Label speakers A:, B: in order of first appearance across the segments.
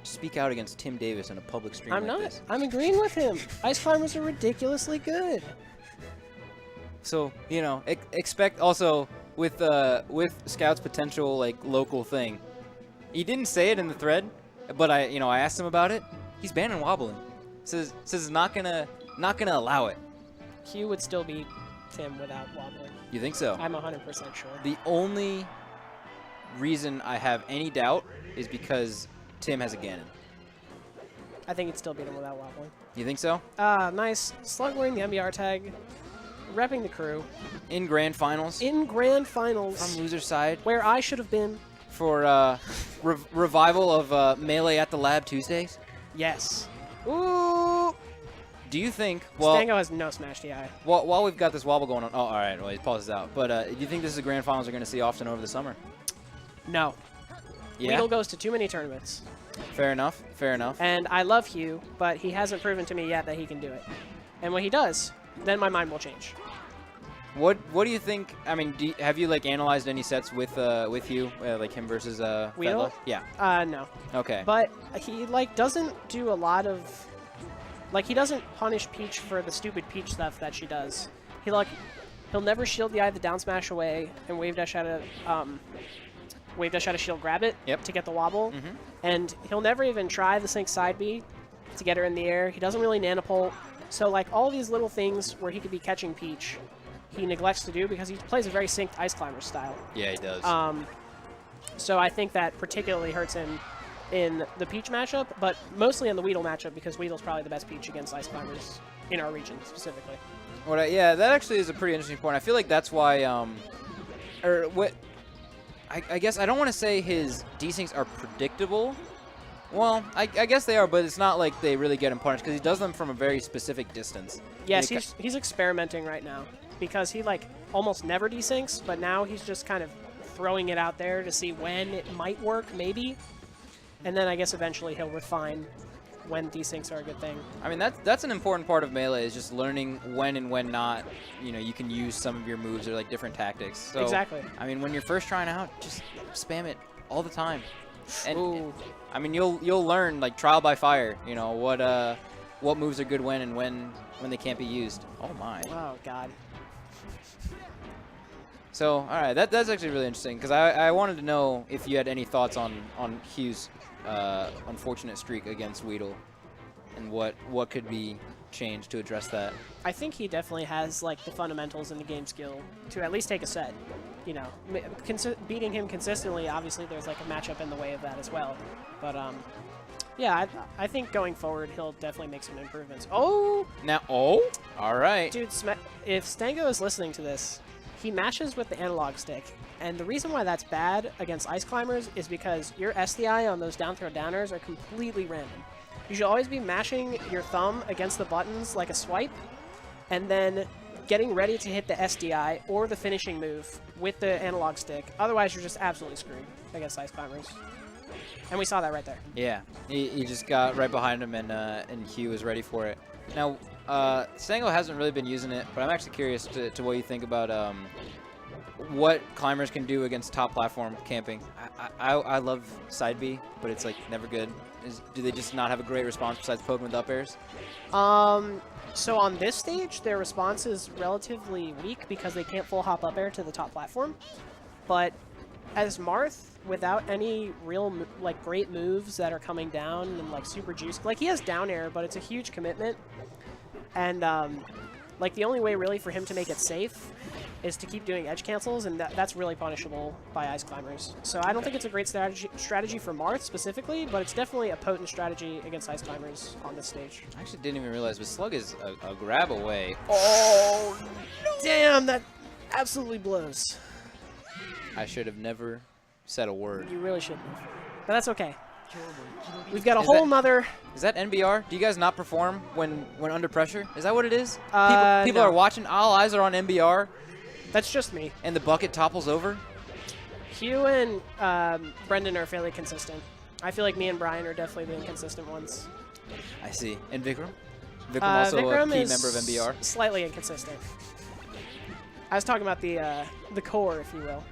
A: speak out against Tim Davis in a public stream
B: I'm
A: like
B: not.
A: this.
B: I'm agreeing with him. Ice climbers are ridiculously good.
A: So, you know, expect also with Scout's potential like local thing. He didn't say it in the thread, but I asked him about it. He's banning wobbling. Says not gonna allow it.
B: Hugh would still beat Tim without wobbling.
A: You think so?
B: I'm 100% sure.
A: The only reason I have any doubt is because Tim has a Ganon.
B: I think he'd still beat him without wobbling.
A: You think so?
B: Nice. Slug wearing the NBR tag, repping the crew.
A: In grand finals?
B: In grand finals.
A: From loser side?
B: Where I should have been.
A: For revival of Melee at the Lab Tuesdays?
B: Yes. Ooh.
A: Do you think, well...
B: Stango has no Smash DI.
A: While we've got this wobble going on... Oh, all right. Well, he pauses out. But do you think this is the grand finals we're going to see often over the summer?
B: No.
A: Yeah?
B: Weedle goes to too many tournaments.
A: Fair enough. Fair enough.
B: And I love Hugh, but he hasn't proven to me yet that he can do it. And when he does, then my mind will change.
A: What do you think? I mean, have you like analyzed any sets with Hugh, like him versus
B: Weedle?
A: Fedla? Yeah.
B: No.
A: Okay.
B: But he like doesn't do a lot of, like he doesn't punish Peach for the stupid Peach stuff that she does. He'll never shield the eye of the down smash away and wave dash out of shield grab it to get the wobble. And he'll never even try the sync side B to get her in the air. He doesn't really nanopult. So like all these little things where he could be catching Peach, he neglects to do because he plays a very synced Ice Climber style.
A: Yeah, he does.
B: So I think that particularly hurts him in the Peach matchup, but mostly in the Weedle matchup because Weedle's probably the best Peach against Ice Climbers in our region specifically.
A: Yeah, that actually is a pretty interesting point. I feel like that's why, I guess I don't want to say his desyncs are predictable. Well, I guess they are, but it's not like they really get him punished because he does them from a very specific distance.
B: Yes, he's experimenting right now because he like almost never desyncs, but now he's just kind of throwing it out there to see when it might work, maybe. And then I guess eventually he'll refine when desyncs are a good thing.
A: I mean, that's an important part of Melee is just learning when and when not, you can use some of your moves or like different tactics. So,
B: exactly.
A: I mean, when you're first trying out, just spam it all the time. And I mean, you'll learn like trial by fire, what moves are good when and when they can't be used. Oh my.
B: Oh god.
A: So, all right, that's actually really interesting because I wanted to know if you had any thoughts on Hugh's unfortunate streak against Weedle and what could be changed to address that.
B: I think he definitely has like the fundamentals and the game skill to at least take a set. Beating him consistently, obviously there's like a matchup in the way of that as well. But yeah, I think going forward he'll definitely make some improvements. Oh!
A: Now, all right.
B: Dude, if Stango is listening to this, he mashes with the analog stick. And the reason why that's bad against Ice Climbers is because your SDI on those down throw downers are completely random. You should always be mashing your thumb against the buttons like a swipe, and then getting ready to hit the SDI or the finishing move with the analog stick. Otherwise, you're just absolutely screwed against Ice Climbers. And we saw that right there.
A: Yeah, he just got right behind him, and Hugh was ready for it. Now, Stango hasn't really been using it, but I'm actually curious to what you think about what climbers can do against top platform camping. I love side B, but it's like never good. Do they just not have a great response besides poking with up airs?
B: So on this stage, their response is relatively weak because they can't full hop up air to the top platform. But as Marth, without any real great moves that are coming down and like super juicy, like he has down air, but it's a huge commitment. And like the only way really for him to make it safe is to keep doing edge cancels, and that's really punishable by Ice Climbers. So I don't think it's a great strategy for Marth specifically, but it's definitely a potent strategy against Ice Climbers on this stage.
A: I actually didn't even realize, but Slug is a grab away.
B: Oh, no. Damn, that absolutely blows.
A: I should have never said a word.
B: You really shouldn't have. But that's okay. We've got a whole nother...
A: Is that NBR? Do you guys not perform when under pressure? Is that what it is? People
B: no.
A: are watching. All eyes are on NBR.
B: That's just me.
A: And the bucket topples over?
B: Hugh and Brendan are fairly consistent. I feel like me and Brian are definitely the inconsistent ones.
A: I see. And Vikram? Vikram also
B: Vikram
A: a key member of NBR?
B: Slightly inconsistent. I was talking about the core, if you will.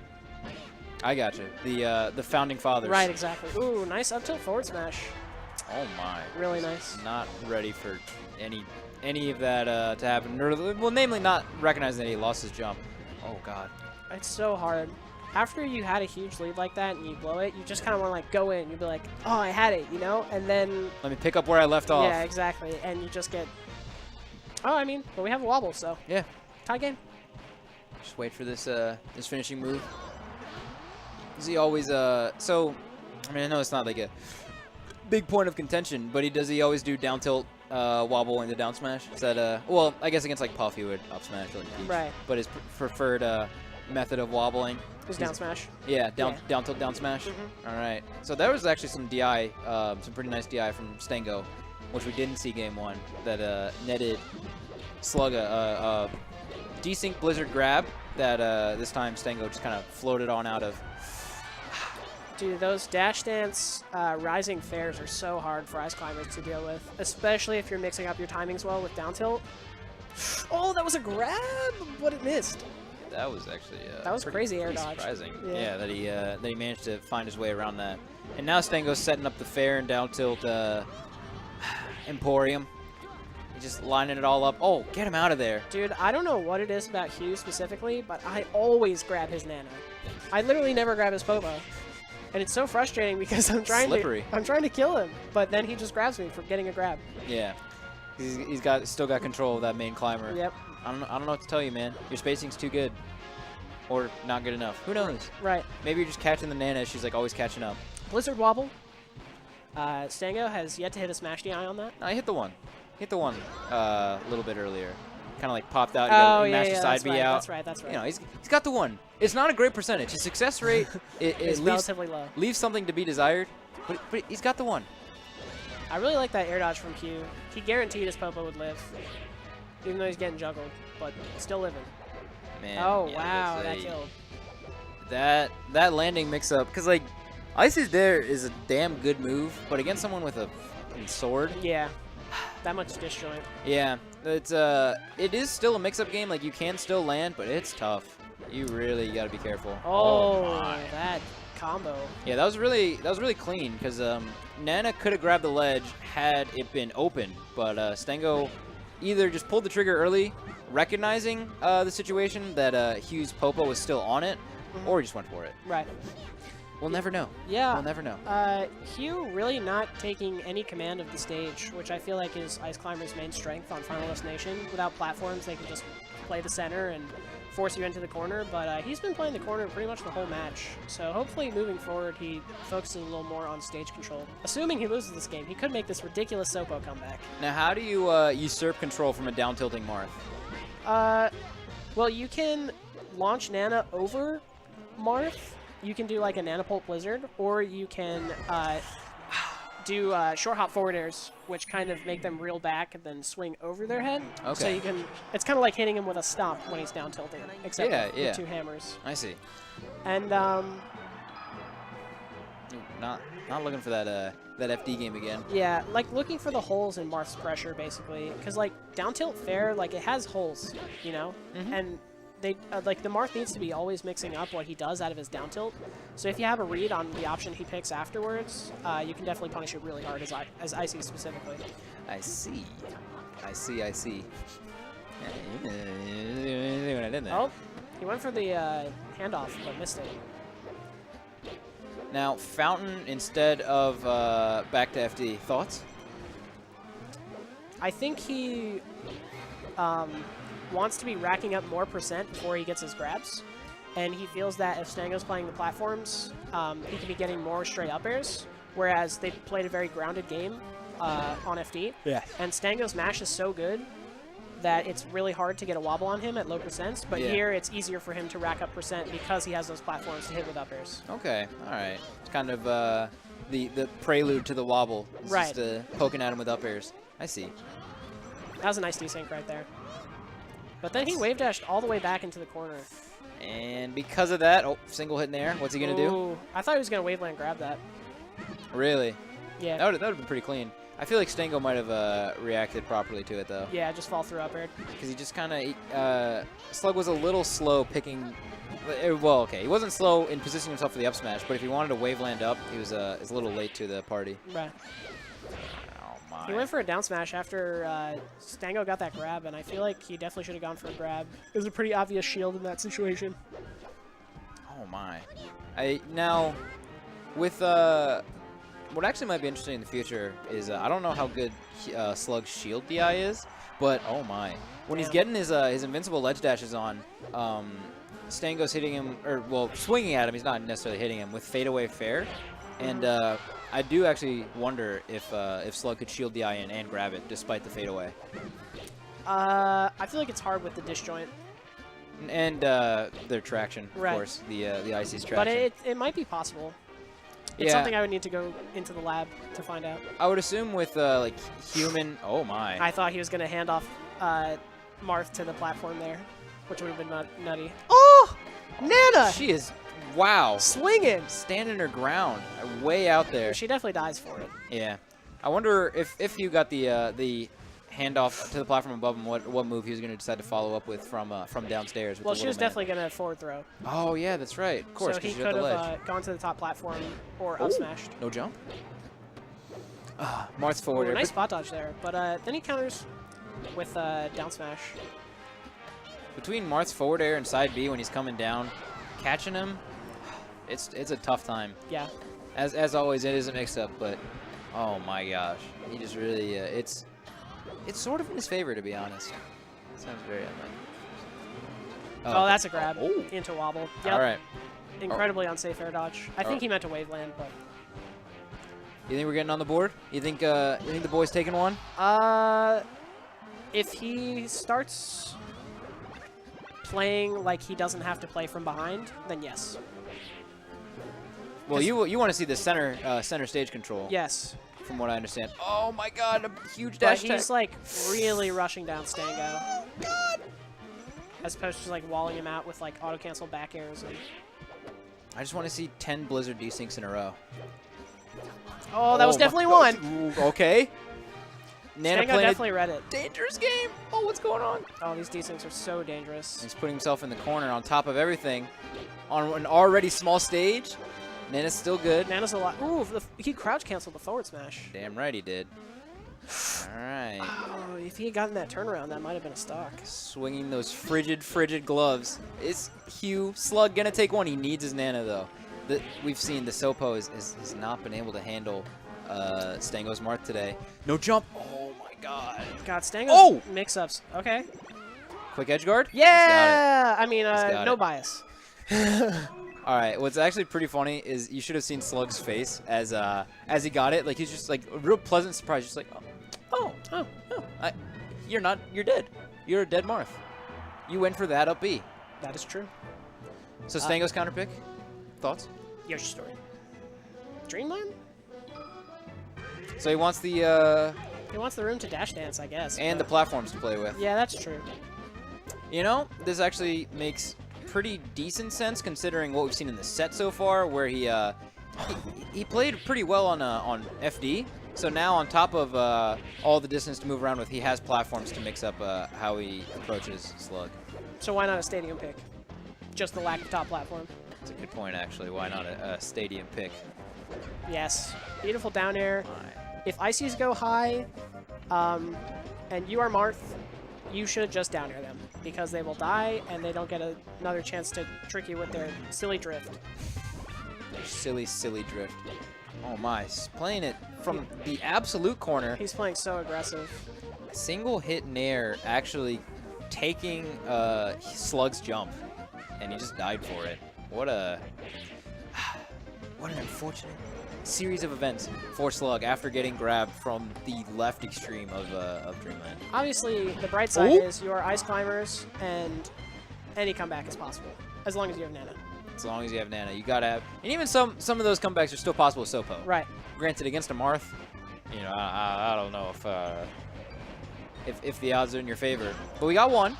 A: I gotcha. The founding fathers.
B: Right, exactly. Ooh, nice up tilt forward smash.
A: Oh my.
B: Really nice.
A: Not ready for any of that to happen. Well, namely not recognizing that he lost his jump. Oh god.
B: It's so hard. After you had a huge lead like that and you blow it, you just kind of want to like go in. You'd be like, oh, I had it, you know? And then...
A: Let me pick up where I left off.
B: Yeah, exactly. And you just get... Oh, I mean, but we have a wobble, so...
A: Yeah.
B: Tie game.
A: Just wait for this this finishing move. Does he always... So, I mean, I know it's not like a big point of contention, but does he always do down tilt wobble into down smash? Is that... well, I guess against like Puff he would up smash or like Peach.
B: Right.
A: But his preferred method of wobbling...
B: Is down smash.
A: Yeah, down tilt, down smash. All right. So there was actually some DI, some pretty nice DI from Stango, which we didn't see game one, that netted Slug a desync blizzard grab that this time Stango just kind of floated on out of.
B: Dude, those dash dance rising fairs are so hard for ice climbers to deal with, especially if you're mixing up your timings well with down tilt. Oh, that was a grab, but it missed.
A: That was actually
B: that was crazy air dodge.
A: Surprising. Yeah, that he managed to find his way around that. And now Stango's setting up the fair and down tilt Emporium. He's just lining it all up. Oh, get him out of there.
B: Dude, I don't know what it is about Hugh specifically, but I always grab his Nana. I literally never grab his Popo. And it's so frustrating because I'm trying to kill him, but then he just grabs me for getting a grab.
A: Yeah. He's still got control of that main climber.
B: Yep.
A: I don't know what to tell you, man. Your spacing's too good. Or not good enough. Who knows?
B: Right.
A: Maybe you're just catching the Nana. She's like always catching up.
B: Blizzard wobble. Stango has yet to hit a smash DI on that.
A: No, I hit the one. Hit the one a little bit earlier. Kind of like popped out.
B: Oh,
A: mashed the side B out.
B: That's right, that's right.
A: You know, he's got the one. It's not a great percentage. His success rate
B: is relatively low.
A: Leaves something to be desired, but he's got the one.
B: I really like that air dodge from Q. He guaranteed his Popo would live, even though he's getting juggled, but still living.
A: Man,
B: oh,
A: yeah,
B: wow, that killed.
A: That landing mix-up, because, like, Icy's there is a damn good move, but against someone with a sword...
B: Yeah, that much disjoint.
A: Yeah, it is still a mix-up game. Like, you can still land, but it's tough. You really got to be careful.
B: Oh, that combo.
A: Yeah, that was really clean, because Nana could have grabbed the ledge had it been open, but Stango either just pulled the trigger early, recognizing the situation that Hugh's Popo was still on it, or he just went for it.
B: Right.
A: We'll never know.
B: Yeah.
A: We'll never know.
B: Hugh really not taking any command of the stage, which I feel like is Ice Climber's main strength on Final Destination. Without platforms, they can just play the center and force you into the corner, but he's been playing the corner pretty much the whole match. So hopefully moving forward, he focuses a little more on stage control. Assuming he loses this game, he could make this ridiculous Sopo comeback.
A: Now, how do you usurp control from a down-tilting Marth?
B: Well, you can launch Nana over Marth. You can do like a Nanapult Blizzard, or you can do short hop forward airs, which kind of make them reel back and then swing over their head.
A: Okay.
B: So you can, it's kind of like hitting him with a stomp when he's down tilting, except with two hammers.
A: I see.
B: And
A: not looking for that FD game again.
B: Yeah, like looking for the holes in Marth's pressure basically, because like down tilt fair, like it has holes, you know, and they like the Marth needs to be always mixing up what he does out of his down tilt. So if you have a read on the option he picks afterwards, you can definitely punish it really hard as Icy specifically.
A: I see.
B: Oh, he went for the handoff, but missed it.
A: Now, Fountain instead of back to FD. Thoughts?
B: I think he wants to be racking up more percent before he gets his grabs. And he feels that if Stango's playing the platforms, he can be getting more straight up airs. Whereas they played a very grounded game on FD.
A: Yeah.
B: And Stango's mash is so good that it's really hard to get a wobble on him at low percents. But here it's easier for him to rack up percent because he has those platforms to hit with up airs.
A: Okay, all right. It's kind of the prelude to the wobble. It's
B: right.
A: Just poking at him with up airs. I see.
B: That was a nice desync right there. But then he wave dashed all the way back into the corner.
A: And because of that, single hit in there. What's he going to do?
B: I thought he was going to waveland grab that.
A: Really?
B: Yeah.
A: That would have been pretty clean. I feel like Stango might have reacted properly to it, though.
B: Yeah, just fall through up air.
A: Because he just kind of... Slug was a little slow picking... Well, okay, he wasn't slow in positioning himself for the up smash, but if he wanted to waveland up, he was a little late to the party.
B: Right.
A: my.
B: He went for a down smash after Stango got that grab, and I feel like he definitely should have gone for a grab. It was a pretty obvious shield in that situation.
A: Oh my. Now, with what actually might be interesting in the future is I don't know how good Slug's shield DI is, but oh my. When he's getting his invincible ledge dashes on, Stango's hitting him, or well, swinging at him. He's not necessarily hitting him with fadeaway fair, and I do actually wonder if Slug could shield DI in and grab it despite the fadeaway.
B: I feel like it's hard with the disjoint.
A: And their traction, of course, the Icy's traction.
B: But it might be possible. It's something I would need to go into the lab to find out.
A: I would assume with like human. Oh my!
B: I thought he was gonna hand off Marth to the platform there, which would have been nutty. Oh, Nana!
A: She is, wow,
B: swinging,
A: standing her ground, way out there.
B: She definitely dies for it.
A: Yeah, I wonder if you got the handoff to the platform above him, what move he was going to decide to follow up with from downstairs. With
B: well, she was definitely going to forward throw.
A: Oh yeah, that's right. Of course.
B: So he could have gone to the top platform or up smashed.
A: No jump. Marth's forward air.
B: Nice spot dodge there, but then he counters with down smash.
A: Between Marth's forward air and side B when he's coming down, catching him, it's a tough time.
B: Yeah.
A: As always, it is a mix-up, but oh my gosh, he just really it's sort of in his favor, to be honest. Sounds very unlikely.
B: Oh, that's a grab into wobble. Yep.
A: All right.
B: Incredibly unsafe air dodge. I think he meant to wave land, but.
A: You think we're getting on the board? You think the boy's taking one?
B: If he starts playing like he doesn't have to play from behind, then yes.
A: Well, you want to see the center stage control.
B: Yes.
A: From what I understand. Oh my God, a huge dash.
B: But he's like really rushing down Stango. Oh God. As opposed to just like walling him out with like auto cancel back airs. And
A: I just want to see 10 Blizzard desyncs in a row.
B: Oh, that was definitely one.
A: Ooh, okay. Nana
B: Stango definitely read it.
A: Dangerous game. Oh, what's going on?
B: Oh, these desyncs are so dangerous.
A: He's putting himself in the corner on top of everything on an already small stage. Nana's still good.
B: Nana's a lot. Ooh, he crouch canceled the forward smash.
A: Damn right he did. All right.
B: Oh, if he had gotten that turnaround, that might have been a stock.
A: Swinging those frigid gloves. Is Slug gonna take one? He needs his Nana though. We've seen the Sopo has not been able to handle Stango's Marth today. No jump. Oh my God.
B: God, Stango's mix-ups. Okay.
A: Quick edge guard.
B: Yeah. I mean, no bias.
A: All right, what's actually pretty funny is you should have seen Slug's face as he got it. Like he's just like a real pleasant surprise, just like, you're dead. You're a dead Marth. You went for that up B.
B: That is true.
A: So Stango's counter pick. Thoughts?
B: Yoshi story. Dreamland?
A: So he wants the
B: room to dash dance, I guess.
A: And the platforms to play with.
B: Yeah, that's true.
A: You know, this actually makes pretty decent sense considering what we've seen in the set so far, where he played pretty well on FD. So now on top of all the distance to move around with, he has platforms to mix up how he approaches Slug.
B: So why not a stadium pick? Just the lack of top platform.
A: That's a good point, actually. Why not a stadium pick?
B: Yes. Beautiful down air.
A: Right.
B: If ICs go high, and you are Marth, you should just down air them, because they will die, and they don't get another chance to trick you with their silly drift.
A: Their silly drift. Oh my, he's playing it from the absolute corner.
B: He's playing so aggressive.
A: Single hit Nair actually taking Slug's jump, and he just died for it. What an unfortunate series of events for Slug after getting grabbed from the left extreme of Dreamland.
B: Obviously, the bright side is you are ice climbers, and any comeback is possible, as long as you have Nana.
A: As long as you have Nana, you gotta have, and even some of those comebacks are still possible with Sopo.
B: Right.
A: Granted, against a Marth, you know, I don't know if the odds are in your favor, but we got one.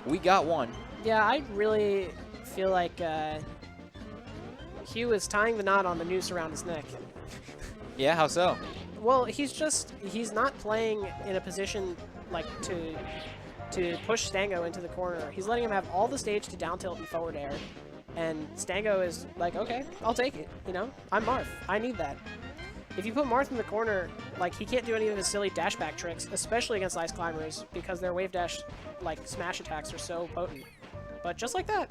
A: We got one.
B: Yeah, I really feel like Hugh is tying the knot on the noose around his neck.
A: Yeah, how so?
B: Well, he's not playing in a position like to push Stango into the corner. He's letting him have all the stage to down tilt and forward air. And Stango is like, okay, I'll take it. You know, I'm Marth. I need that. if you put Marth in the corner, like, he can't do any of his silly dash back tricks, especially against ice climbers, because their wave dash, like, smash attacks are so potent. But just like that.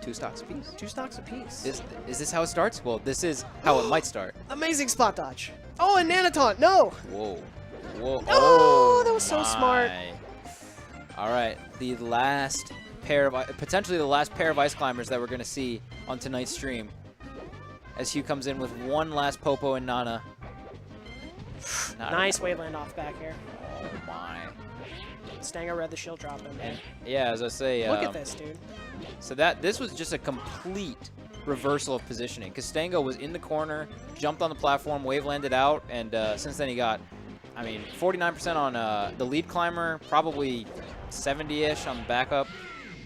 A: 2 stocks apiece.
B: 2 stocks apiece.
A: Is this how it starts? Well, this is how it might start.
B: Amazing spot dodge. Oh, and Nanotaunt. No.
A: Whoa. Whoa.
B: Oh, that was so smart.
A: All right. The last pair of, potentially the last pair of ice climbers that we're going to see on tonight's stream. As Hugh comes in with one last Popo and Nana.
B: Nice Waveland off back here.
A: Oh, my.
B: Stango read the shield drop in there.
A: Yeah, as I say.
B: Look at this, dude.
A: So this was just a complete reversal of positioning because Stango was in the corner, jumped on the platform, wave landed out, and since then he got, I mean, 49% on the lead climber, probably 70-ish on the backup.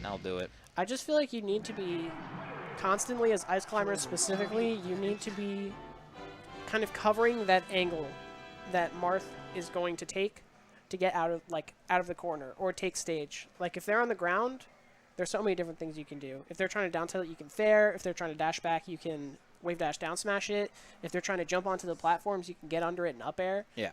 A: That'll do it.
B: I just feel like you need to be constantly, as ice climbers specifically, you need to be kind of covering that angle that Marth is going to take to get out of the corner or take stage. Like if they're on the ground, there's so many different things you can do. If they're trying to down tilt, you can fair. If they're trying to dash back, you can wave dash down smash it. If they're trying to jump onto the platforms, you can get under it and up air.
A: Yeah.